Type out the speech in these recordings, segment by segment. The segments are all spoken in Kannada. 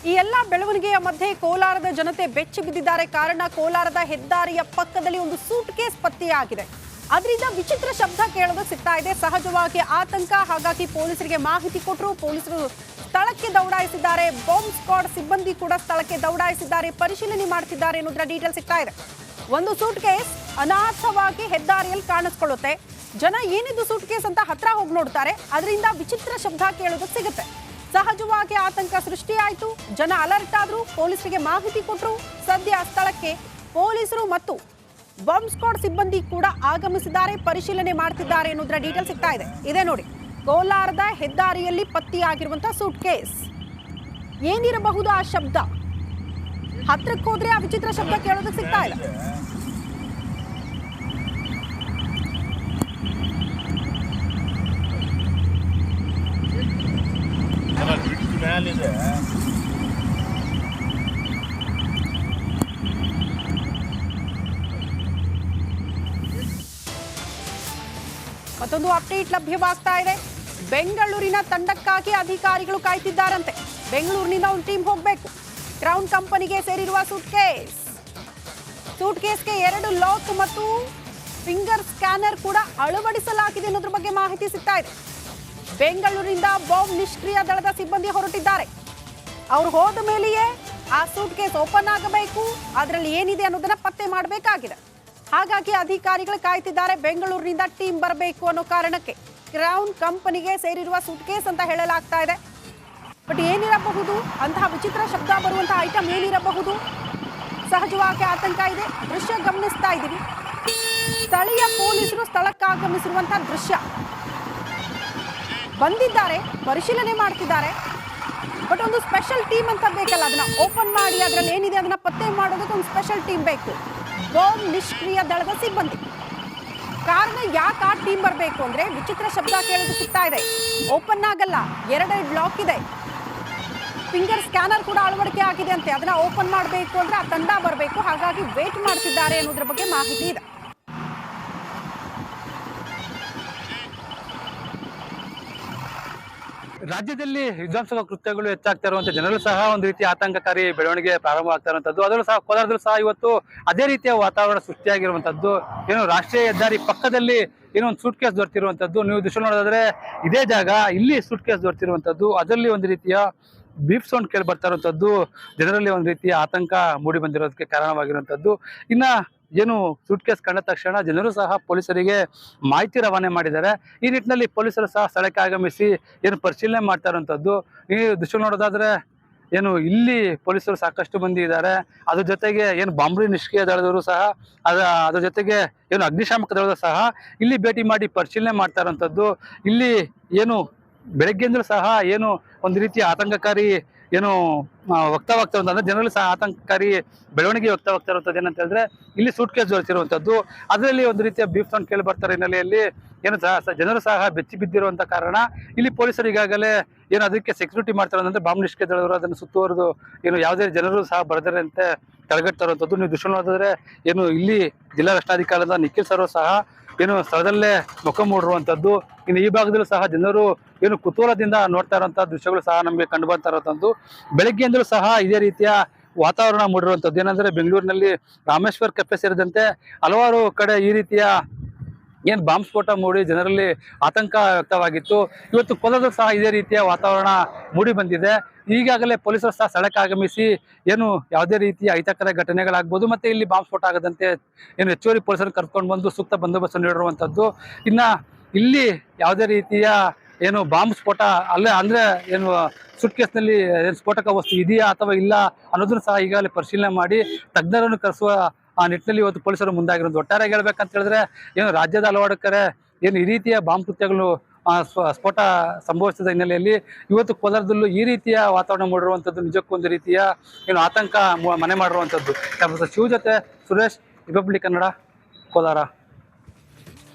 ಈ ಎಲ್ಲ ಬೆಳವಣಿಗೆಯ ಮಧ್ಯೆ ಕೋಲಾರದ ಜನತೆ ಬೆಚ್ಚಿ ಬಿದ್ದಿದ್ದಾರೆ. ಕಾರಣ ಕೋಲಾರದ ಹೆದ್ದಾರಿಯ ಪಕ್ಕದಲ್ಲಿ ಒಂದು ಸೂಟ್ ಕೇಸ್ ಪತ್ತೆಯಾಗಿದೆ. ಅದರಿಂದ ವಿಚಿತ್ರ ಶಬ್ದ ಕೇಳೋದು ಸಿಗ್ತಾ ಇದೆ. ಸಹಜವಾಗಿ ಆತಂಕ. ಹಾಗಾಗಿ ಪೊಲೀಸರಿಗೆ ಮಾಹಿತಿ ಕೊಟ್ಟರು. ಪೊಲೀಸರು ಸ್ಥಳಕ್ಕೆ ದೌಡಾಯಿಸಿದ್ದಾರೆ. ಬಾಂಬ್ ಸ್ಕ್ವಾಡ್ ಸಿಬ್ಬಂದಿ ಕೂಡ ಸ್ಥಳಕ್ಕೆ ದೌಡಾಯಿಸಿದ್ದಾರೆ. ಪರಿಶೀಲನೆ ಮಾಡ್ತಿದ್ದಾರೆ ಅನ್ನೋದ್ರ ಡೀಟೇಲ್ ಸಿಗ್ತಾ ಇದೆ. ಒಂದು ಸೂಟ್ ಕೇಸ್ ಅನಾಥವಾಗಿ ಹೆದ್ದಾರಿಯಲ್ಲಿ ಕಾಣಿಸ್ಕೊಳ್ಳುತ್ತೆ. ಜನ ಏನಿದು ಸೂಟ್ ಕೇಸ್ ಅಂತ ಹತ್ರ ಹೋಗಿ ನೋಡ್ತಾರೆ. ಅದರಿಂದ ವಿಚಿತ್ರ ಶಬ್ದ ಕೇಳೋದಕ್ಕೆ ಸಿಗುತ್ತೆ. ಸಹಜವಾಗಿ ಆತಂಕ ಸೃಷ್ಟಿಯಾಯಿತು. ಜನ ಅಲರ್ಟ್ ಆದ್ರು. ಪೊಲೀಸರಿಗೆ ಮಾಹಿತಿ ಕೊಟ್ಟರು. ಸದ್ಯ ಸ್ಥಳಕ್ಕೆ ಪೊಲೀಸರು ಮತ್ತು ಬಾಂಬ್ ಸ್ಕ್ವಾಡ್ ಸಿಬ್ಬಂದಿ ಕೂಡ ಆಗಮಿಸಿದ್ದಾರೆ. ಪರಿಶೀಲನೆ ಮಾಡ್ತಿದ್ದಾರೆ ಅನ್ನೋದ್ರ ಡೀಟೇಲ್ ಸಿಗ್ತಾ ಇದೆ. ಇದೇ ನೋಡಿ, ಕೋಲಾರದ ಹೆದ್ದಾರಿಯಲ್ಲಿ ಪತ್ತೆಯಾಗಿರುವಂತಹ ಸೂಟ್ ಕೇಸ್. ಏನಿರಬಹುದು ಆ ಶಬ್ದ? ಹತ್ರಕ್ಕೆ ಹೋದ್ರೆ ಆ ವಿಚಿತ್ರ ಶಬ್ದ ಕೇಳೋದಕ್ಕೆ ಸಿಗ್ತಾ ಇಲ್ಲ. ಮತ್ತೊಂದು ಅಪ್ಡೇಟ್ ಲಭ್ಯವಾಗ್ತಾ ಇದೆ. ಬೆಂಗಳೂರಿನ ತಂಡಕ್ಕಾಗಿ ಅಧಿಕಾರಿಗಳು ಕಾಯ್ತಿದ್ದಾರಂತೆ. ಬೆಂಗಳೂರಿನಿಂದ ಒಂದು ಟೀಮ್ ಹೋಗಬೇಕು. ಕ್ರೌನ್ ಕಂಪನಿಗೆ ಸೇರಿರುವ ಸೂಟ್ ಕೇಸ್ಗೆ 2 ಲಾಕ್ ಮತ್ತು ಫಿಂಗರ್ ಸ್ಕ್ಯಾನರ್ ಕೂಡ ಅಳವಡಿಸಲಾಗಿದೆ ಅನ್ನೋದ್ರ ಬಗ್ಗೆ ಮಾಹಿತಿ ಸಿಗ್ತಾ ಇದೆ. ಬೆಂಗಳೂರಿನಿಂದ ಬಾಂಬ್ ನಿಷ್ಕ್ರಿಯ ದಳದ ಸಿಬ್ಬಂದಿ ಹೊರಟಿದ್ದಾರೆ. ಅವರು ಹೋದ ಮೇಲೆಯೇ ಆ ಸೂಟ್ ಕೇಸ್ ಓಪನ್ ಆಗಬೇಕು. ಅದರಲ್ಲಿ ಏನಿದೆ ಅನ್ನೋದನ್ನ ಪತ್ತೆ ಮಾಡಬೇಕಾಗಿದೆ. ಹಾಗಾಗಿ ಅಧಿಕಾರಿಗಳು ಕಾಯ್ತಿದ್ದಾರೆ. ಬೆಂಗಳೂರಿನಿಂದ ಟೀಮ್ ಬರಬೇಕು ಅನ್ನೋ ಕಾರಣಕ್ಕೆ ಕ್ರೌನ್ ಕಂಪನಿಗೆ ಸೇರಿರುವ ಸೂಟ್ ಕೇಸ್ ಅಂತ ಹೇಳಲಾಗ್ತಾ ಇದೆ. ಬಟ್ ಏನಿರಬಹುದು? ಅಂತಹ ವಿಚಿತ್ರ ಶಬ್ದ ಬರುವಂತಹ ಐಟಮ್ ಏನಿರಬಹುದು? ಸಹಜವಾಗಿ ಆತಂಕ ಇದೆ. ದೃಶ್ಯ ಗಮನಿಸ್ತಾ ಇದ್ದೀವಿ. ಸ್ಥಳೀಯ ಪೊಲೀಸರು ಸ್ಥಳಕ್ಕಾಗಮಿಸಿರುವಂತಹ ದೃಶ್ಯ. ಬಂದಿದ್ದಾರೆ, ಪರಿಶೀಲನೆ ಮಾಡ್ತಿದ್ದಾರೆ. ಬಟ್ ಒಂದು ಸ್ಪೆಷಲ್ ಟೀಮ್ ಅಂತ ಬೇಕಲ್ಲ, ಅದನ್ನ ಓಪನ್ ಮಾಡಿ ಅದರಲ್ಲಿ ಏನಿದೆ ಅದನ್ನ ಪತ್ತೆ ಮಾಡೋದಕ್ಕೆ ಒಂದು ಸ್ಪೆಷಲ್ ಟೀಮ್ ಬೇಕು. ಬಾಂಬ್ ನಿಷ್ಕ್ರಿಯ ದಳದ ಸಿಬ್ಬಂದಿ. ಕಾರಣ ಯಾಕೆ ಆ ಟೀಮ್ ಬರಬೇಕು ಅಂದ್ರೆ ವಿಚಿತ್ರ ಶಬ್ದ ಕೇಳೋದು ಸಿಗ್ತಾ ಇದೆ. ಓಪನ್ ಆಗಲ್ಲ. 2 ಲಾಕ್ ಇದೆ. ಫಿಂಗರ್ ಸ್ಕ್ಯಾನರ್ ಕೂಡ ಅಳವಡಿಕೆ ಆಗಿದೆ ಅಂತೆ. ಅದನ್ನ ಓಪನ್ ಮಾಡಬೇಕು ಅಂದ್ರೆ ಆ ತಂಡ ಬರಬೇಕು. ಹಾಗಾಗಿ ವೇಟ್ ಮಾಡ್ತಿದ್ದಾರೆ ಅನ್ನೋದ್ರ ಬಗ್ಗೆ ಮಾಹಿತಿ ಇದೆ. ರಾಜ್ಯದಲ್ಲಿ ವಿಧ್ವಂಸಕ ಕೃತ್ಯಗಳು ಹೆಚ್ಚಾಗ್ತಾ ಇರುವಂತ ಜನರು ಸಹ ಒಂದು ರೀತಿ ಆತಂಕಕಾರಿ ಬೆಳವಣಿಗೆ ಪ್ರಾರಂಭ ಆಗ್ತಾ ಇರುವಂತದ್ದು. ಅದರಲ್ಲೂ ಸಹ ಕೋಲಾರದಲ್ಲೂ ಸಹ ಇವತ್ತು ಅದೇ ರೀತಿಯ ವಾತಾವರಣ ಸೃಷ್ಟಿಯಾಗಿರುವಂತದ್ದು. ಏನು ರಾಷ್ಟ್ರೀಯ ಹೆದ್ದಾರಿ ಪಕ್ಕದಲ್ಲಿ ಏನೋ ಒಂದು ಸೂಟ್ ಕೇಸ್ ದೊರೆತಿರುವಂತದ್ದು. ನೀವು ದೃಶ್ಯ ನೋಡೋದಾದ್ರೆ ಇದೇ ಜಾಗ, ಇಲ್ಲಿ ಸೂಟ್ ಕೇಸ್ ದೊರೆತಿರುವಂತದ್ದು. ಅದರಲ್ಲಿ ಒಂದು ರೀತಿಯ ಬೀಪ್ ಸೌಂಡ್ ಕೇಳಿ ಬರ್ತಾ ಇರುವಂತದ್ದು ಜನರಲ್ಲಿ ಒಂದು ರೀತಿಯ ಆತಂಕ ಮೂಡಿ ಬಂದಿರೋದಕ್ಕೆ ಕಾರಣವಾಗಿರುವಂತದ್ದು. ಇನ್ನ ಏನು ಸೂಟ್ ಕೇಸ್ ಕಂಡ ತಕ್ಷಣ ಜನರು ಸಹ ಪೊಲೀಸರಿಗೆ ಮಾಹಿತಿ ರವಾನೆ ಮಾಡಿದ್ದಾರೆ. ಈ ನಿಟ್ಟಿನಲ್ಲಿ ಪೊಲೀಸರು ಸಹ ಸ್ಥಳಕ್ಕೆ ಆಗಮಿಸಿ ಏನು ಪರಿಶೀಲನೆ ಮಾಡ್ತಾ ಇರುವಂತದ್ದು. ಈ ದೃಶ್ಯ ನೋಡೋದಾದ್ರೆ ಏನು ಇಲ್ಲಿ ಪೊಲೀಸರು ಸಾಕಷ್ಟು ಮಂದಿ ಇದ್ದಾರೆ. ಅದ್ರ ಜೊತೆಗೆ ಏನು ಬಾಂಬ್ ನಿಷ್ಕ್ರಿಯ ದಳದವರು ಸಹ ಅದ್ರ ಜೊತೆಗೆ ಏನು ಅಗ್ನಿಶಾಮಕ ದಳದವರು ಸಹ ಇಲ್ಲಿ ಭೇಟಿ ಮಾಡಿ ಪರಿಶೀಲನೆ ಮಾಡ್ತಾ ಇರುವಂತದ್ದು. ಇಲ್ಲಿ ಏನು ಬೆಳಗ್ಗೆಂದ್ರೂ ಸಹ ಏನು ಒಂದು ರೀತಿಯ ಆತಂಕಕಾರಿ ಏನು ವ್ಯಕ್ತವಾಗ್ತಾ ಇರುವಂತ ಅಂದ್ರೆ ಜನರಲ್ಲಿ ಸಹ ಆತಂಕಕಾರಿ ಬೆಳವಣಿಗೆ ವ್ಯಕ್ತವಾಗ್ತಾ ಇರುವಂತದ್ದು. ಏನಂತ ಹೇಳಿದ್ರೆ ಇಲ್ಲಿ ಸೂಟ್ ಕೇಸ್ ದೊರೆತಿರುವಂತದ್ದು. ಅದರಲ್ಲಿ ಒಂದು ರೀತಿಯ ಬೀಪ್ ಸೌಂಡ್ ಕೇಳಿ ಬರ್ತಾರೆ ಹಿನ್ನೆಲೆಯಲ್ಲಿ ಏನು ಜನರು ಸಹ ಬೆಚ್ಚಿ ಬಿದ್ದಿರುವಂತ ಕಾರಣ ಇಲ್ಲಿ ಪೊಲೀಸರು ಈಗಾಗಲೇ ಏನು ಅದಕ್ಕೆ ಸೆಕ್ಯೂರಿಟಿ ಮಾಡ್ತಾರೆ ಅಂದ್ರೆ ಬಾಂಬ್ ನಿಷ್ಕ್ರಿಯ ದಳದವರು ಅದನ್ನು ಸುತ್ತುವರೆದು ಏನು ಯಾವುದೇ ಜನರು ಸಹ ಬರದರಂತೆ ತಡೆಗಟ್ತಾ ಇರುವಂತದ್ದು. ನೀವು ದೃಶ್ಯ ನೋಡಿದ್ರೆ ಏನು ಇಲ್ಲಿ ಜಿಲ್ಲಾ ರಕ್ಷಣಾಧಿಕಾರಿಯಾದ ನಿಖಿಲ್ ಸರ್ ಸಹ ಏನು ಸ್ಥಳದಲ್ಲೇ ಮುಖ ಮೂಡಿರುವಂತದ್ದು. ಇನ್ನು ಈ ಭಾಗದಲ್ಲೂ ಸಹ ಜನರು ಏನು ಕುತೂಹಲದಿಂದ ನೋಡ್ತಾ ಇರುವಂತಹ ದೃಶ್ಯಗಳು ಸಹ ನಮಗೆ ಕಂಡು ಬರ್ತಾ ಇರುವಂತದ್ದು. ಬೆಳಗ್ಗೆಯಿಂದಲೂ ಸಹ ಇದೇ ರೀತಿಯ ವಾತಾವರಣ ಮೂಡಿರುವಂತದ್ದು. ಏನಂದ್ರೆ ಬೆಂಗಳೂರಿನಲ್ಲಿ ರಾಮೇಶ್ವರ್ ಕೆಫೆ ಸೇರಿದಂತೆ ಹಲವಾರು ಕಡೆ ಈ ರೀತಿಯ ಏನು ಬಾಂಬ್ ಸ್ಫೋಟ ಮೂಡಿ ಜನರಲ್ಲಿ ಆತಂಕ ವ್ಯಕ್ತವಾಗಿತ್ತು. ಇವತ್ತು ಕೋಲಾರದಲ್ಲೂ ಸಹ ಇದೇ ರೀತಿಯ ವಾತಾವರಣ ಮೂಡಿ ಬಂದಿದೆ. ಈಗಾಗಲೇ ಪೊಲೀಸರು ಸಹ ಸ್ಥಳಕ್ಕೆ ಆಗಮಿಸಿ ಏನು ಯಾವುದೇ ರೀತಿಯ ಅಹಿತಕರ ಘಟನೆಗಳಾಗ್ಬೋದು ಮತ್ತೆ ಇಲ್ಲಿ ಬಾಂಬ್ ಸ್ಫೋಟ ಆಗದಂತೆ ಏನು ಹೆಚ್ಚುವರಿ ಪೊಲೀಸರು ಕರ್ಕೊಂಡು ಬಂದು ಸೂಕ್ತ ಬಂದೋಬಸ್ತ್ ನೀಡಿರುವಂತದ್ದು. ಇನ್ನ ಇಲ್ಲಿ ಯಾವುದೇ ರೀತಿಯ ಏನು ಬಾಂಬ್ ಸ್ಫೋಟ ಅಂದ್ರೆ ಏನು ಸೂಟ್ ಕೇಸ್ನಲ್ಲಿ ಸ್ಫೋಟಕ ವಸ್ತು ಇದೆಯಾ ಅಥವಾ ಇಲ್ಲ ಅನ್ನೋದನ್ನು ಸಹ ಈಗಾಗಲೇ ಪರಿಶೀಲನೆ ಮಾಡಿ ತಜ್ಞರನ್ನು ಕರೆಸುವ ಆ ನಿಟ್ಟಿನಲ್ಲಿ ಇವತ್ತು ಪೊಲೀಸರು ಮುಂದಾಗಿರೋದು. ಒಟ್ಟಾರೆ ಹೇಳ್ಬೇಕಂತ ಹೇಳಿದ್ರೆ ಏನು ರಾಜ್ಯದ ಹಲವಾರು ಕಡೆ ಏನು ಈ ರೀತಿಯ ಬಾಂಬ್ ಕೃತ್ಯಗಳು ಸ್ಫೋಟ ಸಂಭವಿಸಿದ ಹಿನ್ನೆಲೆಯಲ್ಲಿ ಇವತ್ತು ಕೋಲಾರದಲ್ಲೂ ಈ ರೀತಿಯ ವಾತಾವರಣ ಮೂಡಿರುವಂಥದ್ದು ನಿಜಕ್ಕೂ ಒಂದು ರೀತಿಯ ಏನು ಆತಂಕ ಮನೆ ಮಾಡಿರುವಂಥದ್ದು. ಶಿವ ಜೊತೆ ಸುರೇಶ್, ರಿಪಬ್ಲಿಕ್ ಕನ್ನಡ, ಕೋಲಾರ.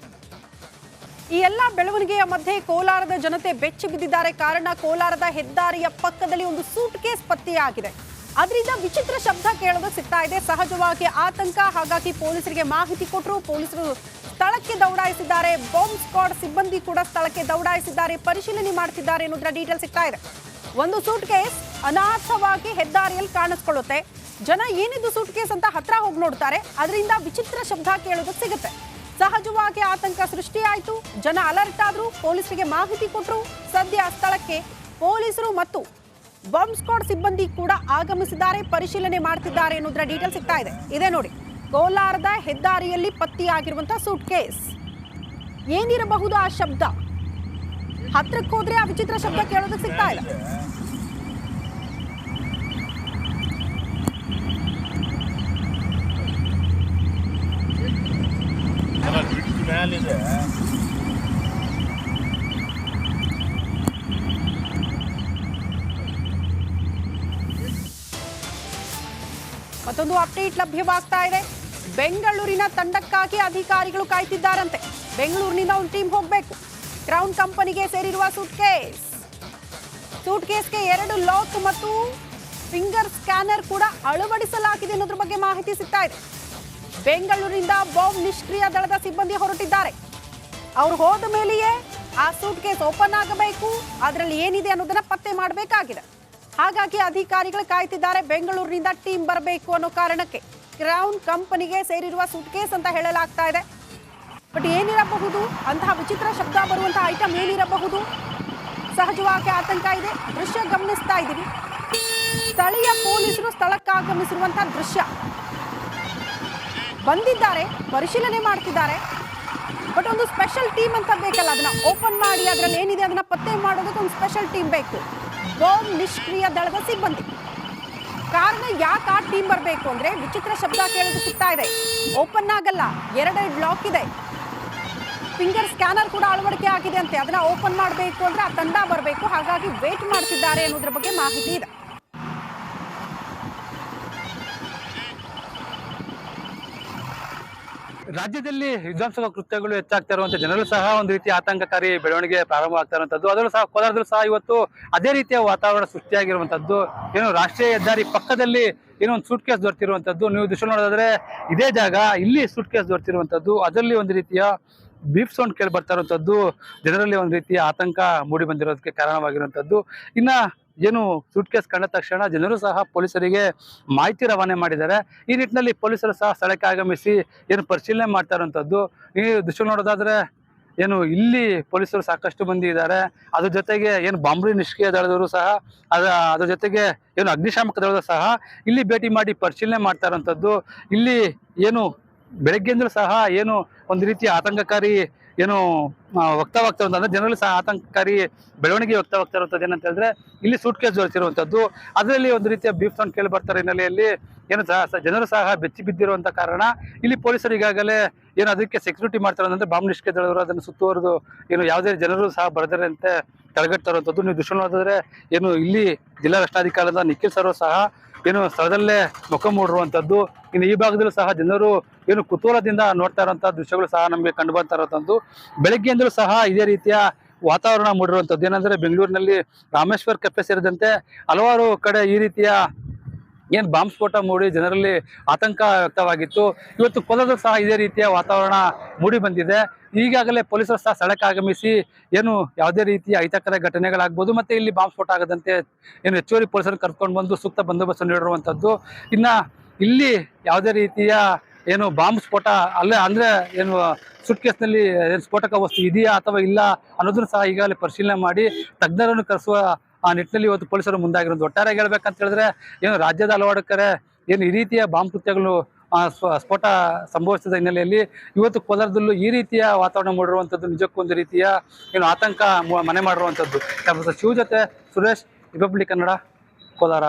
ಈ ಎಲ್ಲ ಬೆಳವಣಿಗೆಯ ಮಧ್ಯೆ ಕೋಲಾರದ ಜನತೆ ಬೆಚ್ಚಿ ಬಿದ್ದಿದ್ದಾರೆ. ಕಾರಣ ಕೋಲಾರದ ಹೆದ್ದಾರಿಯ ಪಕ್ಕದಲ್ಲಿ ಒಂದು ಸೂಟ್ ಕೇಸ್ ಪತ್ತೆಯಾಗಿದೆ. ಅದರಿಂದ ವಿಚಿತ್ರ ಶಬ್ದ ಕೇಳೋದು ಸಿಗ್ತಾ ಇದೆ. ಸಹಜವಾಗಿ ಆತಂಕ. ಹಾಗಾಗಿ ಪೊಲೀಸರಿಗೆ ಮಾಹಿತಿ ಕೊಟ್ಟರು. ಪೊಲೀಸರು ಸ್ಥಳಕ್ಕೆ ದೌಡಾಯಿಸಿದ್ದಾರೆ. ಬಾಂಬ್ ಸ್ಕ್ವಾಡ್ ಸಿಬ್ಬಂದಿ ಕೂಡ ಸ್ಥಳಕ್ಕೆ ದೌಡಾಯಿಸಿದ್ದಾರೆ. ಪರಿಶೀಲನೆ ಮಾಡ್ತಿದ್ದಾರೆ ಅನ್ನೋದ್ರ ಡೀಟೇಲ್ ಸಿಗ್ತಾ ಇದೆ. ಒಂದು ಸೂಟ್ ಕೇಸ್ ಅನಾಥವಾಗಿ ಹೆದ್ದಾರಿಯಲ್ಲಿ ಕಾಣಿಸ್ಕೊಳ್ಳುತ್ತೆ. ಜನ ಏನಿದು ಸೂಟ್ ಕೇಸ್ ಅಂತ ಹತ್ರ ಹೋಗಿ ನೋಡ್ತಾರೆ. ಅದರಿಂದ ವಿಚಿತ್ರ ಶಬ್ದ ಕೇಳೋದಕ್ಕೆ ಸಿಗುತ್ತೆ. ಸಹಜವಾಗಿ ಆತಂಕ ಸೃಷ್ಟಿಯಾಯಿತು. ಜನ ಅಲರ್ಟ್ ಆದ್ರು, ಪೊಲೀಸರಿಗೆ ಮಾಹಿತಿ ಕೊಟ್ಟರು. ಸದ್ಯ ಸ್ಥಳಕ್ಕೆ ಪೊಲೀಸರು ಮತ್ತು ಬಾಂಬ್ ಸ್ಕ್ವಾಡ್ ಸಿಬ್ಬಂದಿ ಕೂಡ ಆಗಮಿಸಿದ್ದಾರೆ, ಪರಿಶೀಲನೆ ಮಾಡ್ತಿದ್ದಾರೆ ಅನ್ನೋದ್ರ ಡೀಟೇಲ್ ಸಿಗ್ತಾ ಇದೆ. ಇದೇ ನೋಡಿ, ಕೋಲಾರದ ಹೆದ್ದಾರಿಯಲ್ಲಿ ಪತ್ತೆಯಾಗಿರುವಂತಹ ಸೂಟ್ ಕೇಸ್. ಏನಿರಬಹುದು ಆ ಶಬ್ದ? ಹತ್ರಕ್ಕೆ ಹೋದ್ರೆ ಆ ವಿಚಿತ್ರ ಶಬ್ದ ಕೇಳೋದಕ್ಕೆ ಸಿಗ್ತಾ ಇಲ್ಲ. ಮತ್ತೊಂದು ಅಪ್ಡೇಟ್ ಲಭ್ಯವಾಗ್ತಾ ಇದೆ. ಬೆಂಗಳೂರಿನ ತಂಡಕ್ಕಾಗಿ ಅಧಿಕಾರಿಗಳು ಕಾಯ್ತಿದ್ದಾರಂತೆ. ಬೆಂಗಳೂರಿನಿಂದ ಒಂದು ಟೀಮ್ ಹೋಗಬೇಕು. ಕ್ರೌನ್ ಕಂಪನಿಗೆ ಸೇರಿರುವ ಸೂಟ್ ಕೇಸ್ಗೆ 2 ಲಾಕ್ ಮತ್ತು ಫಿಂಗರ್ ಸ್ಕ್ಯಾನರ್ ಕೂಡ ಅಳವಡಿಸಲಾಗಿದೆ ಅನ್ನೋದ್ರ ಬಗ್ಗೆ ಮಾಹಿತಿ ಸಿಗ್ತಾ ಇದೆ. ಬೆಂಗಳೂರಿನಿಂದ ಬಾಂಬ್ ನಿಷ್ಕ್ರಿಯ ದಳದ ಸಿಬ್ಬಂದಿ ಹೊರಟಿದ್ದಾರೆ. ಅವ್ರು ಹೋದ ಮೇಲೆಯೇ ಆ ಸೂಟ್ ಕೇಸ್ ಓಪನ್ ಆಗಬೇಕು. ಅದರಲ್ಲಿ ಏನಿದೆ ಅನ್ನೋದನ್ನ ಪತ್ತೆ ಮಾಡಬೇಕಾಗಿದೆ. ಹಾಗಾಗಿ ಅಧಿಕಾರಿಗಳು ಕಾಯ್ತಿದ್ದಾರೆ. ಬೆಂಗಳೂರಿನಿಂದ ಟೀಮ್ ಬರಬೇಕು ಅನ್ನೋ ಕಾರಣಕ್ಕೆ ಕ್ರೌನ್ ಕಂಪನಿಗೆ ಸೇರಿರುವ ಸೂಟ್ ಕೇಸ್ ಅಂತ ಹೇಳಲಾಗ್ತಾ ಇದೆ. ಬಟ್ ಏನಿರಬಹುದು? ಅಂತಹ ವಿಚಿತ್ರ ಶಬ್ದ ಬರುವಂತಹ ಐಟಮ್ ಏನಿರಬಹುದು? ಸಹಜವಾಗಿ ಆತಂಕ ಇದೆ. ದೃಶ್ಯ ಗಮನಿಸ್ತಾ ಇದ್ದೀವಿ. ಸ್ಥಳೀಯ ಪೊಲೀಸರು ಸ್ಥಳಕ್ಕಾಗಮಿಸಿರುವಂತಹ ದೃಶ್ಯ. ಬಂದಿದ್ದಾರೆ, ಪರಿಶೀಲನೆ ಮಾಡ್ತಿದ್ದಾರೆ. ಬಟ್ ಒಂದು ಸ್ಪೆಷಲ್ ಟೀಮ್ ಅಂತ ಬೇಕಲ್ಲ, ಅದನ್ನ ಓಪನ್ ಮಾಡಿ ಅದರಲ್ಲಿ ಏನಿದೆ ಅದನ್ನ ಪತ್ತೆ ಮಾಡೋದಕ್ಕೆ ಒಂದು ಸ್ಪೆಷಲ್ ಟೀಮ್ ಬೇಕು. ಬಾಂಬ್ ನಿಷ್ಕ್ರಿಯ ದಳದ ಸಿಬ್ಬಂದಿ. ಕಾರಣ ಯಾಕೆ ಆ ಟೀಮ್ ಬರಬೇಕು ಅಂದ್ರೆ ವಿಚಿತ್ರ ಶಬ್ದ ಕೇಳೋದು ಸಿಗ್ತಾ ಇದೆ. ಓಪನ್ ಆಗಲ್ಲ, 2 ಲಾಕ್ ಇದೆ. ಫಿಂಗರ್ ಸ್ಕ್ಯಾನರ್ ಕೂಡ ಅಳವಡಿಕೆ ಆಗಿದೆ ಅಂತೆ. ಅದನ್ನ ಓಪನ್ ಮಾಡಬೇಕು ಅಂದ್ರೆ ಆ ತಂಡ ಬರಬೇಕು. ಹಾಗಾಗಿ ವೇಟ್ ಮಾಡ್ತಿದ್ದಾರೆ ಅನ್ನೋದ್ರ ಬಗ್ಗೆ ಮಾಹಿತಿ ಇದೆ. ರಾಜ್ಯದಲ್ಲಿ ವಿಧ್ವಂಸಕ ಕೃತ್ಯಗಳು ಹೆಚ್ಚಾಗ್ತಾ ಇರುವಂತ ಜನರು ಸಹ ಒಂದು ರೀತಿ ಆತಂಕಕಾರಿ ಬೆಳವಣಿಗೆ ಪ್ರಾರಂಭ ಆಗ್ತಾ ಇರುವಂತದ್ದು. ಅದರಲ್ಲೂ ಸಹ ಕೋಲಾರದಲ್ಲೂ ಸಹ ಇವತ್ತು ಅದೇ ರೀತಿಯ ವಾತಾವರಣ ಸೃಷ್ಟಿಯಾಗಿರುವಂತದ್ದು. ಏನು ರಾಷ್ಟ್ರೀಯ ಹೆದ್ದಾರಿ ಪಕ್ಕದಲ್ಲಿ ಏನೋ ಒಂದು ಸೂಟ್ ಕೇಸ್ ದೊರೆತಿರುವಂತದ್ದು. ನೀವು ದೃಶ್ಯ ನೋಡೋದಾದ್ರೆ ಇದೇ ಜಾಗ, ಇಲ್ಲಿ ಸೂಟ್ ಕೇಸ್ ದೊರೆತಿರುವಂತದ್ದು. ಅದರಲ್ಲಿ ಒಂದು ರೀತಿಯ ಬೀಪ್ ಸೌಂಡ್ ಕೇಳಿ ಬರ್ತಾ ಇರುವಂತದ್ದು ಜನರಲ್ಲಿ ಒಂದು ರೀತಿಯ ಆತಂಕ ಮೂಡಿ ಬಂದಿರೋದಕ್ಕೆ ಕಾರಣವಾಗಿರುವಂತದ್ದು. ಇನ್ನ ಏನು ಸೂಟ್ ಕೇಸ್ ಕಂಡ ತಕ್ಷಣ ಜನರು ಸಹ ಪೊಲೀಸರಿಗೆ ಮಾಹಿತಿ ರವಾನೆ ಮಾಡಿದ್ದಾರೆ. ಈ ನಿಟ್ಟಿನಲ್ಲಿ ಪೊಲೀಸರು ಸಹ ಸ್ಥಳಕ್ಕೆ ಆಗಮಿಸಿ ಏನು ಪರಿಶೀಲನೆ ಮಾಡ್ತಾ ಇರುವಂತದ್ದು. ಈ ದೃಶ್ಯ ನೋಡೋದಾದ್ರೆ ಏನು ಇಲ್ಲಿ ಪೊಲೀಸರು ಸಾಕಷ್ಟು ಮಂದಿ ಇದ್ದಾರೆ. ಅದ್ರ ಜೊತೆಗೆ ಏನು ಬಾಂಬ್ ನಿಷ್ಕ್ರಿಯ ದಳದವರು ಸಹ ಅದ್ರ ಜೊತೆಗೆ ಏನು ಅಗ್ನಿಶಾಮಕ ದಳದವರು ಸಹ ಇಲ್ಲಿ ಭೇಟಿ ಮಾಡಿ ಪರಿಶೀಲನೆ ಮಾಡ್ತಾ ಇರುವಂತದ್ದು. ಇಲ್ಲಿ ಏನು ಬೆಳಗ್ಗೆಂದ್ರೂ ಸಹ ಏನು ಒಂದು ರೀತಿಯ ಆತಂಕಕಾರಿ ಏನು ವ್ಯಕ್ತವಾಗ್ತಾ ಇರುವಂತ ಅಂದ್ರೆ ಜನರಲ್ಲಿ ಸಹ ಆತಂಕಕಾರಿ ಬೆಳವಣಿಗೆ ವ್ಯಕ್ತವಾಗ್ತಾ ಇರುವಂತದ್ದು. ಏನಂತ ಹೇಳಿದ್ರೆ ಇಲ್ಲಿ ಸೂಟ್ ಕೇಸ್ ದೊರೆತಿರುವಂತದ್ದು. ಅದರಲ್ಲಿ ಒಂದು ರೀತಿಯ ಬೀಪ್ ಸೌಂಡ್ ಕೇಳಿ ಬರ್ತಾರೆ ಹಿನ್ನೆಲೆಯಲ್ಲಿ ಏನು ಜನರು ಸಹ ಬೆಚ್ಚಿ ಬಿದ್ದಿರುವಂತ ಕಾರಣ ಇಲ್ಲಿ ಪೊಲೀಸರು ಈಗಾಗಲೇ ಏನು ಅದಕ್ಕೆ ಸೆಕ್ಯೂರಿಟಿ ಮಾಡ್ತಾರೆ ಅಂದ್ರೆ ಬಾಂಬ್ ನಿಷ್ಕ್ರಿಯ ದಳದವರು ಅದನ್ನು ಸುತ್ತುವರೆದು ಏನು ಯಾವುದೇ ಜನರು ಸಹ ಬರದರಂತೆ ತಡೆಗಟ್ತಾ ಇರುವಂತದ್ದು. ನೀವು ದೃಶ್ಯ ನೋಡಿದ್ರೆ ಏನು ಇಲ್ಲಿ ಜಿಲ್ಲಾ ರಕ್ಷಣಾಧಿಕಾರಿಯಾದ ನಿಖಿಲ್ ಸರ್ ಸಹ ಏನು ಸ್ಥಳದಲ್ಲೇ ಮುಖ ಮೂಡಿರುವಂತದ್ದು. ಇನ್ನು ಈ ಭಾಗದಲ್ಲೂ ಸಹ ಜನರು ಏನು ಕುತೂಹಲದಿಂದ ನೋಡ್ತಾ ಇರುವಂತಹ ದೃಶ್ಯಗಳು ಸಹ ನಮಗೆ ಕಂಡು ಬರ್ತಾ ಇರುವಂತದ್ದು. ಬೆಳಗ್ಗೆಯಿಂದಲೂ ಸಹ ಇದೇ ರೀತಿಯ ವಾತಾವರಣ ಮೂಡಿರುವಂತದ್ದು. ಏನಂದ್ರೆ ಬೆಂಗಳೂರಿನಲ್ಲಿ ರಾಮೇಶ್ವರ್ ಕೆಫೆ ಸೇರಿದಂತೆ ಹಲವಾರು ಕಡೆ ಈ ರೀತಿಯ ಏನು ಬಾಂಬ್ ಸ್ಫೋಟ ಮೂಡಿ ಜನರಲ್ಲಿ ಆತಂಕ ವ್ಯಕ್ತವಾಗಿತ್ತು. ಇವತ್ತು ಕೋಲಾರದಲ್ಲೂ ಸಹ ಇದೇ ರೀತಿಯ ವಾತಾವರಣ ಮೂಡಿ ಬಂದಿದೆ. ಈಗಾಗಲೇ ಪೊಲೀಸರು ಸಹ ಸ್ಥಳಕ್ಕೆ ಆಗಮಿಸಿ ಏನು ಯಾವುದೇ ರೀತಿಯ ಅಹಿತಕರ ಘಟನೆಗಳಾಗ್ಬೋದು ಮತ್ತೆ ಇಲ್ಲಿ ಬಾಂಬ್ ಸ್ಫೋಟ ಆಗದಂತೆ ಏನು ಹೆಚ್ಚುವರಿ ಪೊಲೀಸರು ಕರ್ಕೊಂಡು ಬಂದು ಸೂಕ್ತ ಬಂದೋಬಸ್ತ್ ನೀಡಿರುವಂತದ್ದು. ಇನ್ನ ಇಲ್ಲಿ ಯಾವುದೇ ರೀತಿಯ ಏನು ಬಾಂಬ್ ಸ್ಫೋಟ ಅಂದ್ರೆ ಏನು ಸೂಟ್ ಕೇಸ್ನಲ್ಲಿ ಸ್ಫೋಟಕ ವಸ್ತು ಇದೆಯಾ ಅಥವಾ ಇಲ್ಲ ಅನ್ನೋದನ್ನು ಸಹ ಈಗಾಗಲೇ ಪರಿಶೀಲನೆ ಮಾಡಿ ತಜ್ಞರನ್ನು ಕರೆಸುವ ಆ ನಿಟ್ಟಿನಲ್ಲಿ ಇವತ್ತು ಪೊಲೀಸರು ಮುಂದಾಗಿರೋದು. ಒಟ್ಟಾರೆ ಹೇಳ್ಬೇಕಂತ ಹೇಳಿದ್ರೆ ಏನು ರಾಜ್ಯದ ಹಲವಾರು ಕಡೆ ಏನು ಈ ರೀತಿಯ ಬಾಂಬ್ ಕೃತ್ಯಗಳು ಸ್ಫೋಟ ಸಂಭವಿಸಿದ ಹಿನ್ನೆಲೆಯಲ್ಲಿ ಇವತ್ತು ಕೋಲಾರದಲ್ಲೂ ಈ ರೀತಿಯ ವಾತಾವರಣ ಮೂಡಿರುವಂಥದ್ದು ನಿಜಕ್ಕೂ ಒಂದು ರೀತಿಯ ಏನು ಆತಂಕ ಮನೆ ಮಾಡಿರುವಂಥದ್ದು. ಶಿವ ಜೊತೆ ಸುರೇಶ್, ರಿಪಬ್ಲಿಕ್ ಕನ್ನಡ, ಕೋಲಾರ.